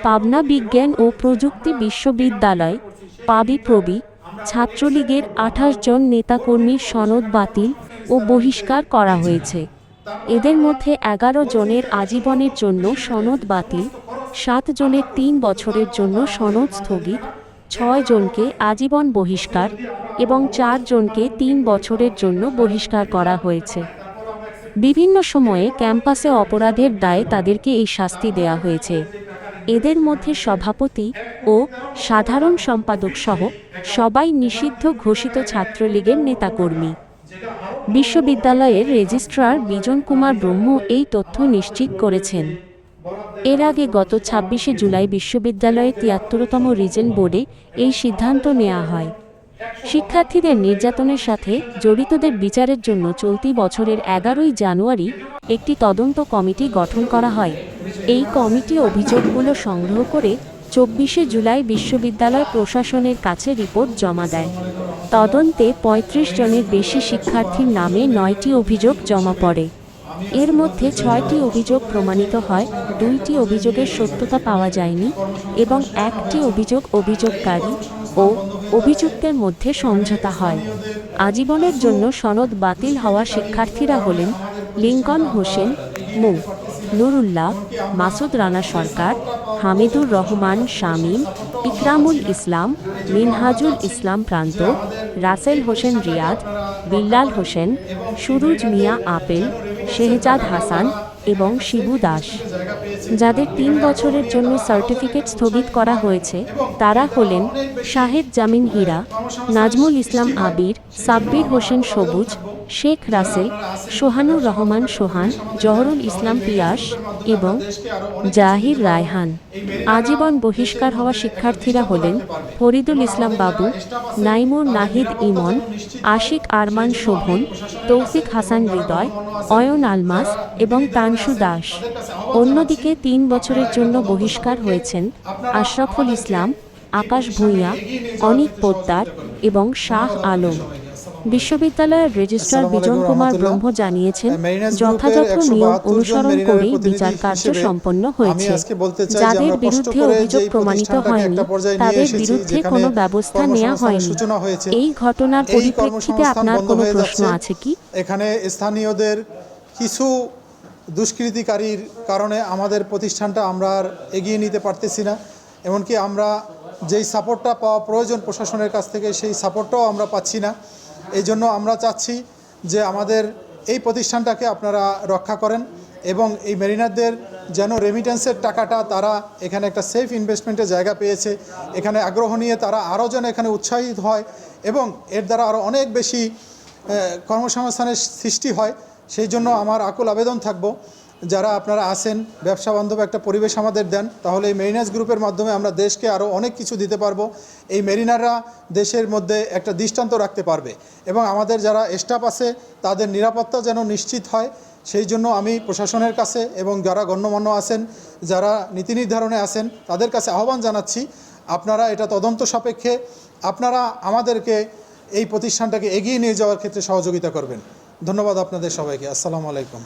পাবনা বিজ্ঞান ও প্রযুক্তি বিশ্ববিদ্যালয় পাবিপ্রবি ছাত্রলীগের ২৮ জন নেতাকর্মীর সনদ বাতিল ও বহিষ্কার করা হয়েছে। এদের মধ্যে ১১ জনের আজীবনের জন্য সনদ বাতিল, ৭ জনের ৩ বছরের জন্য সনদ স্থগিত, ৬ জনকে আজীবন বহিষ্কার এবং ৪ জনকে ৩ বছরের জন্য বহিষ্কার করা হয়েছে। বিভিন্ন সময়ে ক্যাম্পাসে অপরাধের দায়ে তাদেরকে এই শাস্তি দেয়া হয়েছে। এদের মধ্যে সভাপতি ও সাধারণ সম্পাদক সহ সবাই নিষিদ্ধ ঘোষিত ছাত্রলীগের নেতাকর্মী। বিশ্ববিদ্যালয়ের রেজিস্ট্রার বিজন কুমার ব্রহ্ম এই তথ্য নিশ্চিত করেছেন। এর আগে গত ২৬শে জুলাই বিশ্ববিদ্যালয়ের ৭৩তম রিজেন বোর্ডে এই সিদ্ধান্ত নেওয়া হয়। শিক্ষার্থীদের নির্যাতনের সাথে জড়িতদের বিচারের জন্য চলতি বছরের ১১ই জানুয়ারি একটি তদন্ত কমিটি গঠন করা হয়। এই কমিটি অভিযোগগুলো সংগ্রহ করে ২৪শে জুলাই বিশ্ববিদ্যালয় প্রশাসনের কাছে রিপোর্ট জমা দেয়। তদন্তে ৩৫ জনের বেশি শিক্ষার্থীর নামে ৯টি অভিযোগ জমা পড়ে। এর মধ্যে ৬টি অভিযোগ প্রমাণিত হয়, ২টি অভিযোগের সত্যতা পাওয়া যায়নি এবং ১টি অভিযোগ অভিযোগকারী ও অভিযুক্তের মধ্যে সমঝোতা হয়। আজীবনের জন্য সনদ বাতিল হওয়া শিক্ষার্থীরা হলেন লিংকন হোসেন, মো. নুরুল্লাহ, মাসুদ রানা সরকার, হামিদুর রহমান শামীম, ইকরামুল ইসলাম, মিনহাজুল ইসলাম প্রান্ত, রাসেল হোসেন রিয়াদ, বিল্লাল হোসেন, সুরুজ মিয়া আপেল, শেহজাদ হাসান এবং শিবু দাস। যাদের ৩ বছরের জন্য সার্টিফিকেট স্থগিত করা হয়েছে তারা হলেন শাহেদ জামিন হীরা, নাজমুল ইসলাম আবির, সাব্বির হোসেন সবুজ, শেখ রাসেল, সোহানুর রহমান সোহান, জহরুল ইসলাম পিয়াস এবং জাহির রায়হান। আজীবন বহিষ্কার হওয়া শিক্ষার্থীরা হলেন ফরিদুল ইসলাম বাবু, নাইমুর নাহিদ ইমন, আশিক আরমান শোভন, তৌফিক হাসান হৃদয়, অয়ন আলমাস এবং তানসু দাস। অন্যদিকে ৩ বছরের জন্য বহিষ্কার হয়েছেন আশরাফুল ইসলাম, আকাশ ভূঁইয়া, অনিক পোদ্দার এবং শাহ আলম। বিশ্ববিদ্যালয়ের রেজিস্ট্রার বিজন কুমার ব্রহ্ম জানিয়েছেন, যথাযথ নিয়ম অনুসরণ করেই বিচার কার্য সম্পন্ন হয়েছে। যাদের বিরুদ্ধে অভিযোগ প্রমাণিত হয়নি তাদের বিরুদ্ধে কোনো ব্যবস্থা নেওয়া হয়নি। এই ঘটনার পরিপ্রেক্ষিতে আপনার কোনো প্রশ্ন আছে কি? এখানে স্থানীয়দের কিছু দুষ্কৃতিকারীর কারণে আমাদের প্রতিষ্ঠানটা আমরা আর এগিয়ে নিতে পারতেছি না। এমনকি আমরা যেই সাপোর্টটা পাওয়া প্রয়োজন প্রশাসনের কাছ থেকে সেই সাপোর্টটাও আমরা পাচ্ছি না। এই জন্য আমরা চাচ্ছি যে আমাদের এই প্রতিষ্ঠানটাকে আপনারা রক্ষা করেন এবং এই মেরিনারদের যেন রেমিটেন্সের টাকাটা তারা এখানে একটা সেফ ইনভেস্টমেন্টের জায়গা পেয়েছে, এখানে আগ্রহ নিয়ে তারা আরও যেন এখানে উৎসাহিত হয় এবং এর দ্বারা আরও অনেক বেশি কর্মসংস্থানের সৃষ্টি হয়। সেই জন্য আমার আকুল আবেদন থাকবো, যারা আপনারা আসেন ব্যবসা বান্ধব একটা পরিবেশ আমাদের দেন, তাহলে এই মেরিনার্স গ্রুপের মাধ্যমে আমরা দেশকে আরও অনেক কিছু দিতে পারবো। এই মেরিনাররা দেশের মধ্যে একটা দৃষ্টান্ত রাখতে পারবে এবং আমাদের যারা স্টাফ আছে তাদের নিরাপত্তা যেন নিশ্চিত হয়। সেই জন্য আমি প্রশাসনের কাছে এবং যারা গণ্যমান্য আছেন, যারা নীতি নির্ধারণে আছেন তাদের কাছে আহ্বান জানাচ্ছি, আপনারা এটা তদন্ত সাপেক্ষে আপনারা আমাদেরকে এই প্রতিষ্ঠানটাকে এগিয়ে নিয়ে যাওয়ার ক্ষেত্রে সহযোগিতা করবেন। ধন্যবাদ আপনাদের সবাইকে। আসসালামু আলাইকুম।